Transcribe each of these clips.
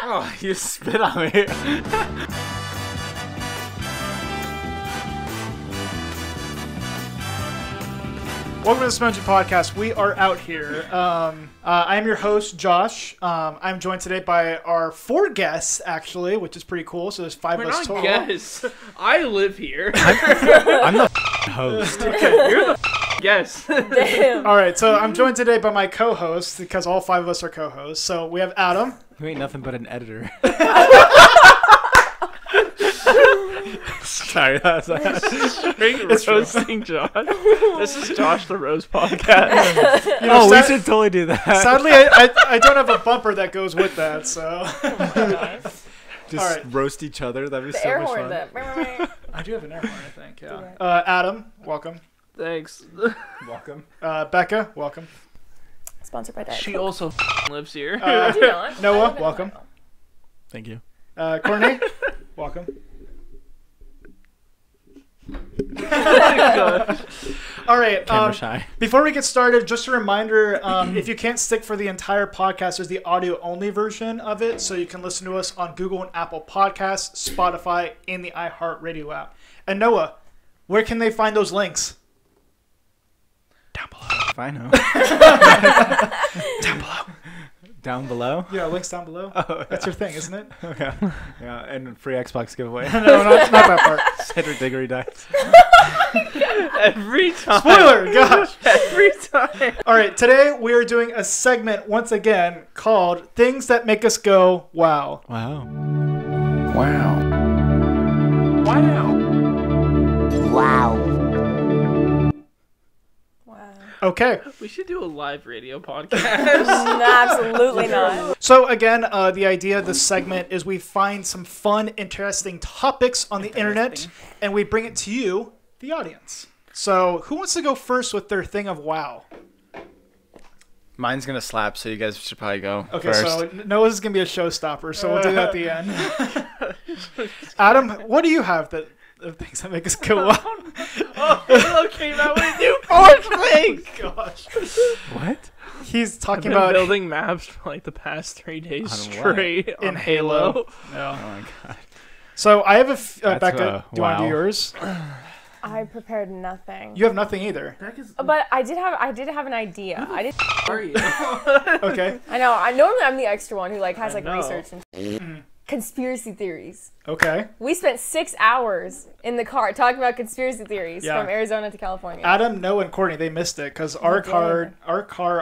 Oh, you spit on me. Welcome to the Simonji Podcast. We are out here. I am your host, Josh. I'm joined today by our 4 guests, actually, which is pretty cool. So there's 5 of us total. Guests. I live here. I'm the host. Okay, you're the guest. Damn. All right, so I'm joined today by my co-hosts because all 5 of us are co-hosts. So we have Adam. You ain't nothing but an editor. Sorry, that was Straight roasting Josh. This is Josh the Roast Podcast. You know, we should totally do that. Sadly, I don't have a bumper that goes with that, so. Just all right. roast each other. That'd be The so air much horn. fun. I do have an air horn, I think, yeah. Yeah. Adam, welcome. Thanks. Welcome. Becca, welcome. Sponsored by Diet She Coke. also lives here. I do not. Noah, I live in welcome. Ohio. Thank you. Courtney, welcome. All right. Camera shy. Before we get started, just a reminder, if you can't stick for the entire podcast, there's the audio-only version of it, so you can listen to us on Google and Apple Podcasts, Spotify, and the iHeartRadio app. And Noah, where can they find those links? Down below. If I know. Down below. Down below? Yeah, links down below. Oh, That's your thing, isn't it? yeah. Yeah, and free Xbox giveaway. No, not that part. Cedric Diggory dice. Every time. Spoiler, gosh. Every time. All right, today we are doing a segment once again called Things That Make Us Go Wow. Wow. Wow. Okay, We should do a live radio podcast. No, absolutely not. so again, the idea of this segment is we find some fun, interesting topics on the internet, and we bring it to you, the audience. So who wants to go first with their thing of wow? Mine's gonna slap, so you guys should probably go Okay, first. so Noah's is going to be a showstopper, so we'll do that at the end. Adam, what do you have that of things that make us go wow? Oh, Halo came out with a new force thing. Gosh. What? He's I've talking been about building maps for like the past 3 days On what? straight in on Halo. Halo. No. Oh my god. So I have That's Becca, do you want to do wow. yours? I prepared nothing. You have nothing either. But I did have an idea. I did. Are you? Okay. I know. Normally I'm the extra one who has I know. research and conspiracy theories. Okay. We spent 6 hours in the car talking about conspiracy theories Yeah. from Arizona to California. Adam, Noah, and Courtney, they missed it because our did. car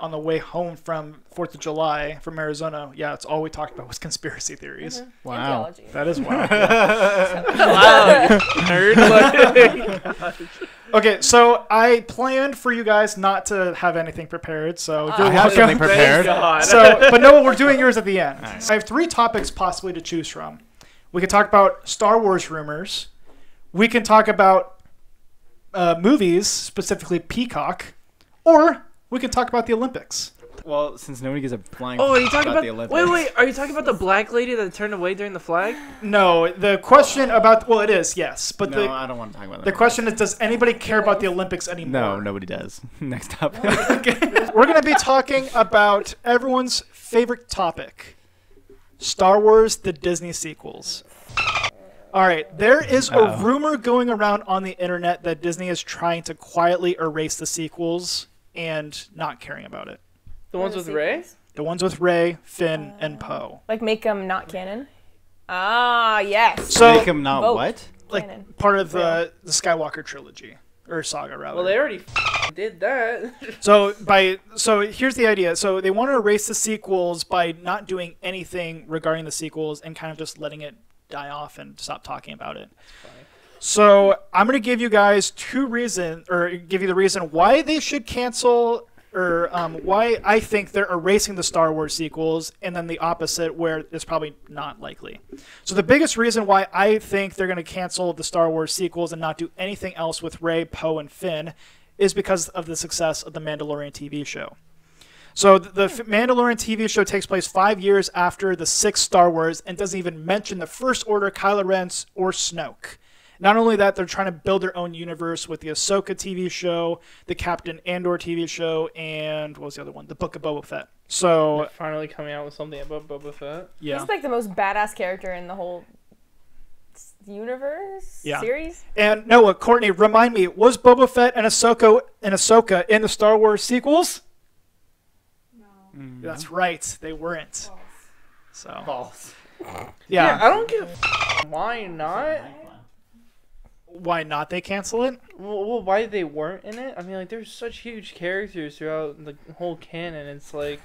on the way home from 4th of July from Arizona, yeah, it's all we talked about was conspiracy theories. And Wow. theology. That is wild. Wow, you nerd. Okay, so I planned for you guys not to have anything prepared, so you're I have something welcome. prepared. Thank God. So, but Noah, we're doing yours at the end. Nice. I have 3 topics possibly to choose from. We could talk about Star Wars rumors. We can talk about movies, specifically Peacock, or we can talk about the Olympics. Well, since nobody gives a flying Oh, are you talking about the Olympics. wait, are you talking about the black lady that turned away during the flag? No, the question about, well, it is, yes, but No, I don't want to talk about that. the question is, does anybody care about the Olympics No, anymore? nobody does. Next up. We're going to be talking about everyone's favorite topic, Star Wars, the Disney sequels. All right, there is a Uh-oh. rumor going around on the internet that Disney is trying to quietly erase the sequels and not caring about it. The ones with Rey? The ones with Rey, Finn, and Poe. Like make them not canon. Ah, yes. So, Make him not Vote. what? like, Canon. part of the Skywalker trilogy, or saga, rather. Well, they already did that. So here's the idea. So they want to erase the sequels by not doing anything regarding the sequels and kind of just letting it die off and stop talking about it. So I'm going to give you guys give you the reason why they should cancel, or why I think they're erasing the Star Wars sequels, and then the opposite, where it's probably not likely. So the biggest reason why I think they're going to cancel the Star Wars sequels and not do anything else with Rey, Poe, and Finn is because of the success of the Mandalorian TV show. So the Mandalorian TV show takes place 5 years after the 6th Star Wars and doesn't even mention the First Order, Kylo Ren, or Snoke. Not only that, they're trying to build their own universe with the Ahsoka TV show, the Captain Andor TV show, and what was the other one? The Book of Boba Fett. So They're finally coming out with something about Boba Fett. yeah. He's like the most badass character in the whole universe series. And Noah, Courtney, remind me, was Boba Fett and Ahsoka in the Star Wars sequels? No. That's right, they weren't. False. So False. yeah. I don't get why not. Why not? They cancel it? Well, why they weren't in it? I mean, like, there's such huge characters throughout the whole canon. It's like,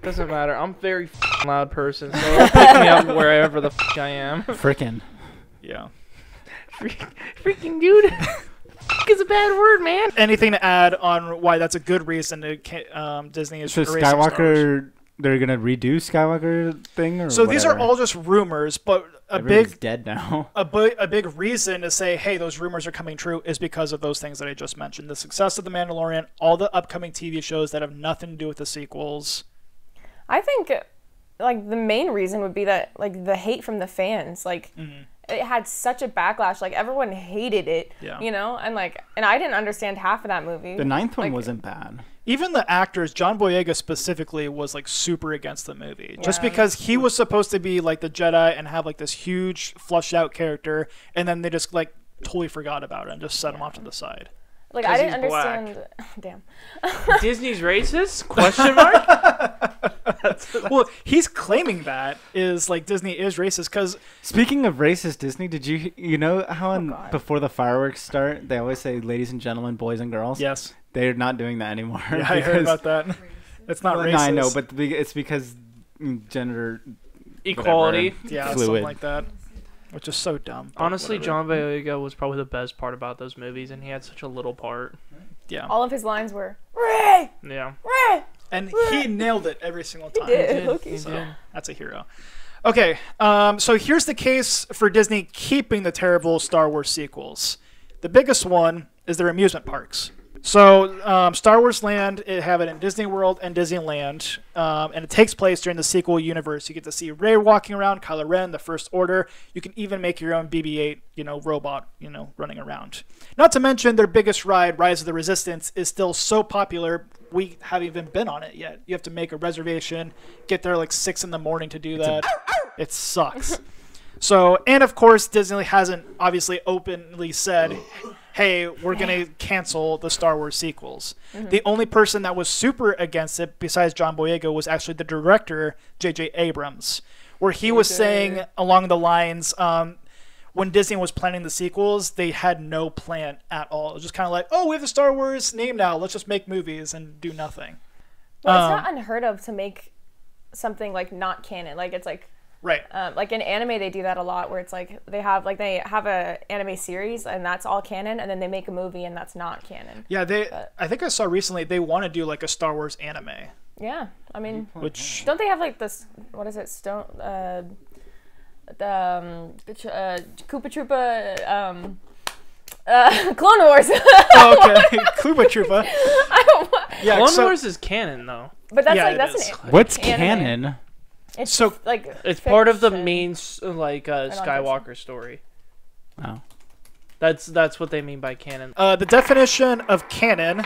doesn't matter. I'm a very loud person, so pick me up wherever the I am. Frickin'. Yeah. Freaking dude. Is a bad word, man. Anything to add on why that's a good reason to Disney is So erasing Star Wars? Skywalker, they're gonna redo Skywalker thing, or So these are whatever? all just rumors, but Everyone's dead now. a big reason to say, hey, those rumors are coming true is because of those things that I just mentioned. The success of The Mandalorian, all the upcoming TV shows that have nothing to do with the sequels. I think, like, the main reason would be that, like, the hate from the fans. Like, it had such a backlash. Like, everyone hated it, you know? And, like, and I didn't understand half of that movie. The 9th one Like, wasn't bad. Even the actors, John Boyega specifically, was like super against the movie. Just Yeah. because he was supposed to be like the Jedi and have like this huge flushed out character, and then they just like totally forgot about it and just set him off to the side. Like, 'Cause I didn't he's black. understand. Damn. Disney's racist? Question mark? Well, he's claiming that is like Disney is racist because Speaking of racist Disney, did you know how God. before the fireworks start, they always say ladies and gentlemen, boys and girls? yes, They're not doing that anymore. yeah, I heard about that. It's not Well, racist. no, I know, but it's because gender Equality. yeah, fluid. something like that, which is so dumb. but Honestly, whatever. John Boyega was probably the best part about those movies, and he had such a little part. Yeah, All of his lines were, Ray! Yeah. Ray! and he nailed it every single time. did. Okay. He So did. that's a hero. Okay, so here's the case for Disney keeping the terrible Star Wars sequels. The biggest one is their amusement parks. So Star Wars Land, it have it in Disney World and Disneyland, and it takes place during the sequel universe. You get to see Rey walking around, Kylo Ren, the First Order. You can even make your own BB-8, robot, running around. Not to mention their biggest ride, Rise of the Resistance, is still so popular. We haven't even been on it yet. You have to make a reservation, get there like 6 a.m. to do that. It sucks. So, and of course, Disney hasn't obviously openly said, hey, we're going to cancel the Star Wars sequels. The only person that was super against it, besides John Boyega, was actually the director, J.J. Abrams, where he was saying along the lines, when Disney was planning the sequels, they had no plan at all. It was just kind of like, oh, we have the Star Wars name now. Let's just make movies and do nothing. Well, it's not unheard of to make something, like, not canon. Like, it's like, Right. like in anime, they do that a lot, where it's like they have a anime series and that's all canon, and then they make a movie and that's not canon. Yeah, I think I saw recently they want to do like a Star Wars anime, Yeah, I mean, which don't they have like this? What is it? Koopa Troopa, Clone Wars. oh, okay, Kluba Troopa. I don't. Yeah, Clone so, Wars is canon, though. But that's Yeah, like it that's is. an. What's anime. canon? It's So- like It's part of the fiction. main, Skywalker story. Oh. That's what they mean by canon. The definition of canon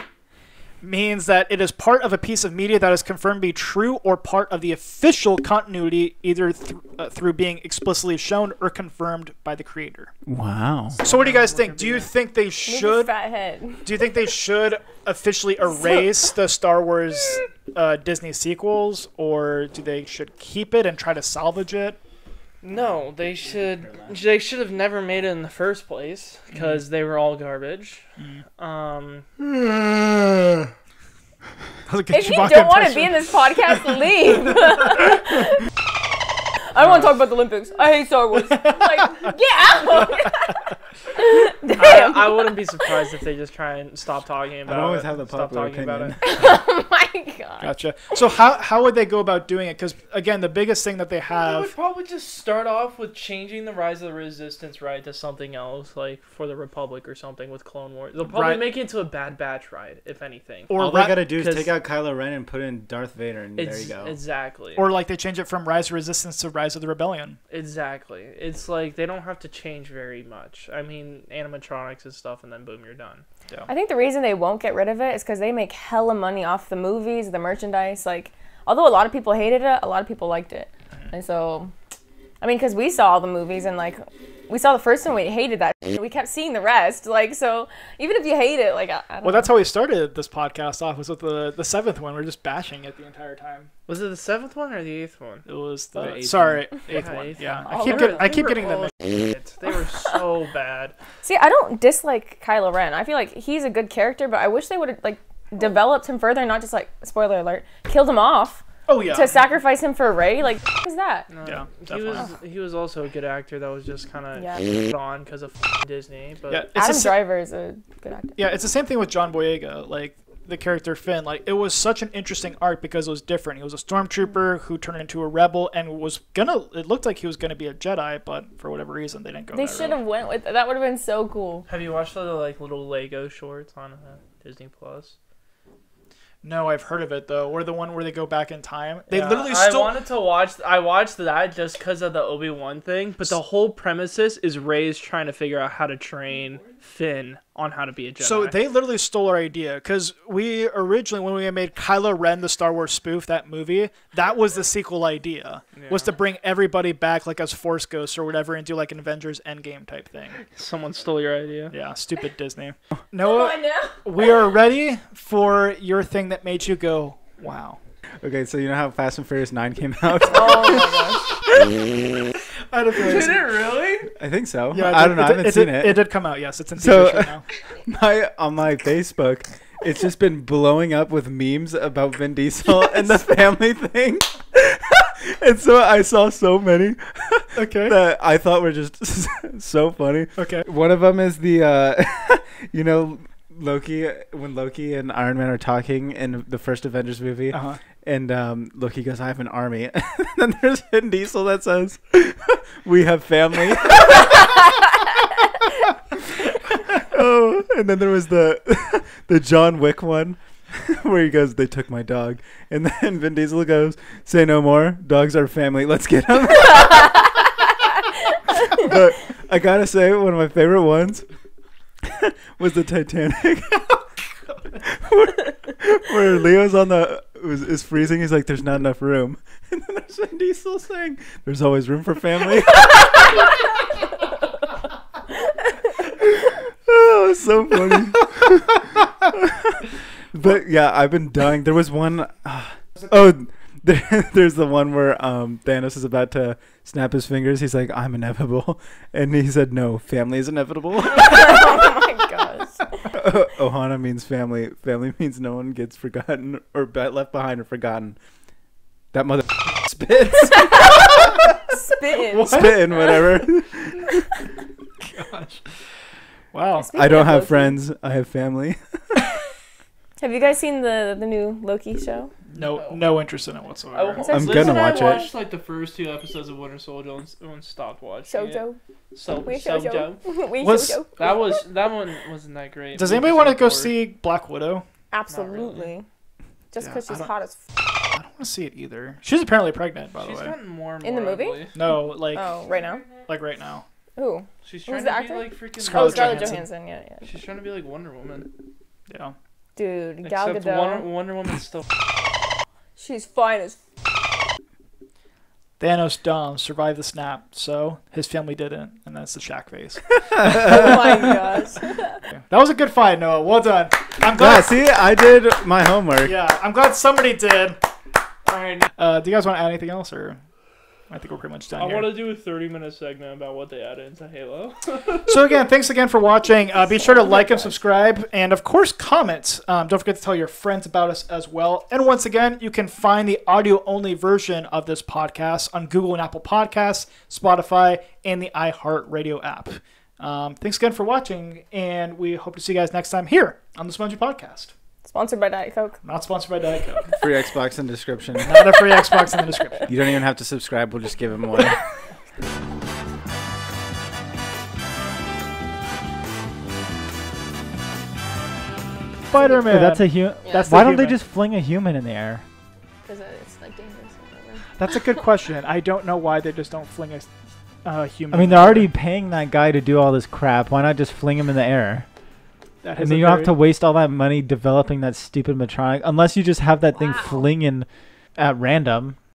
means that it is part of a piece of media that is confirmed to be true or part of the official continuity, either through being explicitly shown or confirmed by the creator. Wow. So, what do you guys think? Do you think they Maybe should? fat head. Do you think they should officially erase the Star Wars Disney sequels, or do they should keep it and try to salvage it? No, they should have never made it in the first place because they were all garbage. If you don't want to be in this podcast, leave. I don't want to talk about the Olympics. I hate Star Wars. Like, get out. Damn. I wouldn't be surprised if they just try and stop talking about it. always have the Stop popular talking about opinion. it. Oh my god. Gotcha. So how would they go about doing it? Because again, the biggest thing that they They have. would probably just start off with changing the Rise of the Resistance ride to something else, like for the Republic or something with Clone Wars. They'll probably make it into a Bad Batch ride, if anything. Or all they gotta do is take out Kylo Ren and put in Darth Vader, and there you go. Exactly. Or like they change it from Rise of Resistance to Rise of the Rebellion. Exactly. It's like they don't have to change very much. I mean, animatronics and stuff, and then boom, you're done. Yeah. I think the reason they won't get rid of it is because they make hella money off the movies, the merchandise. Like, although a lot of people hated it, a lot of people liked it. And so, I mean, because we saw all the movies and like, we saw the first one, we hated that. We kept seeing the rest. Like, so even if you hate it, like, I don't know. That's how we started this podcast off, was with the 7th one. We're just bashing it the entire time. Was it the 7th one or the 8th one? It was the 8th one. Yeah. One. I keep getting them. They were so bad. See, I don't dislike Kylo Ren. I feel like he's a good character, but I wish they would have like developed him further and not just like, spoiler alert, killed him off. Oh yeah. To sacrifice him for Rey, like, what is that? No, Yeah, he was also a good actor that was just kind of on because of Disney. But Yeah, Adam Driver is a good actor. Yeah, it's the same thing with John Boyega, like the character Finn. Like, it was such an interesting arc because it was different. He was a stormtrooper who turned into a rebel and it looked like he was gonna be a Jedi, but for whatever reason they didn't go. They should have went with that. Would have been so cool. Have you watched the like little Lego shorts on Disney Plus? No, I've heard of it though. Or the one where they go back in time. They literally I stole. wanted to watch. I watched that just because of the Obi-Wan thing. But the whole premises is Rey's trying to figure out how to train Finn on how to be a Jedi. So they literally stole our idea because we originally, when we made Kylo Ren the Star Wars spoof, that movie, that was the sequel idea, was to bring everybody back like as Force Ghosts or whatever and do like an Avengers Endgame type thing. Someone stole your idea. Yeah, stupid Disney. Noah, we are ready for your thing that made you go, wow. Okay, so you know how Fast and Furious 9 came out? Oh my gosh. I don't Did it really? I think so. Yeah, I don't know. I haven't seen it. It did come out, yes. It's in theaters right now. On my Facebook, it's just been blowing up with memes about Vin Diesel and the family thing. And so I saw so many that I thought were just so funny. Okay. One of them is the, Loki, when Loki and Iron Man are talking in the first Avengers movie. Uh-huh. And Loki goes, I have an army. And then there's Vin Diesel that says, we have family. Oh, and then there was the John Wick one where he goes, they took my dog. And then Vin Diesel goes, say no more. Dogs are family. Let's get them. But I got to say, one of my favorite ones was the Titanic. where Leo's on is freezing. He's like, there's not enough room. And then there's Vin Diesel saying, there's always room for family. Oh, it's so funny. But yeah, I've been dying. There was one. There's the one where Thanos is about to snap his fingers. He's like, I'm inevitable. And he said, no, family is inevitable. Oh my gosh. Ohana means family. Family means no one gets forgotten or left behind or forgotten. That mother spits. Spitting. Spitting, whatever. Gosh. Wow. Speaking I don't of have Loki, friends. I have family. Have you guys seen the new Loki show? No interest in it whatsoever. I'm gonna watch it. I watched like the first 2 episodes of Winter Soldier and stopped watching Shoujo. it. We Shoujo. We Was- shoujo. That one wasn't that great. Does anybody want to go see Black Widow? Absolutely. Just because she's hot as I don't want to see it either. She's apparently pregnant, by the She's way. gotten more and In the more movie? ugly. No, like right now? like right now. Ooh. She's Who's trying the to actor? be like freaking Scarlett Scarlett Johansson. Johansson. Yeah. She's trying to be like Wonder Woman. Yeah. Dude, Gal Except Gadot. Wonder Woman's still. She's fine as Thanos Dom survived the snap, so his family didn't, and that's the Shaq face. Oh my gosh. That was a good fight, Noah. Well done. I'm Yeah, glad. see, I did my homework. Yeah, I'm glad somebody did. All right. Do you guys want to add anything else, or I think we're pretty much done I here. want to do a 30-minute segment about what they added into Halo. So again, thanks again for watching. Be sure to like and subscribe, and of course, comment. Don't forget to tell your friends about us as well. And once again, you can find the audio-only version of this podcast on Google and Apple Podcasts, Spotify, and the iHeartRadio app. Thanks again for watching, and we hope to see you guys next time here on the Simonji Podcast. Sponsored by Diet Coke. Not sponsored by Diet Coke. Free Xbox in description. Not a free Xbox in the description. You don't even have to subscribe. We'll just give him one. Spider-Man. Dude, that's a human. Yeah. Why don't they just fling a human in the air? Because it's like dangerous or whatever. That's a good question. I don't know why they just don't fling a human. I mean, they're already paying that guy to do all this crap. Why not just fling him in the air? That And then you don't have to waste all that money developing that stupid Matronic, unless you just have that thing flinging at random.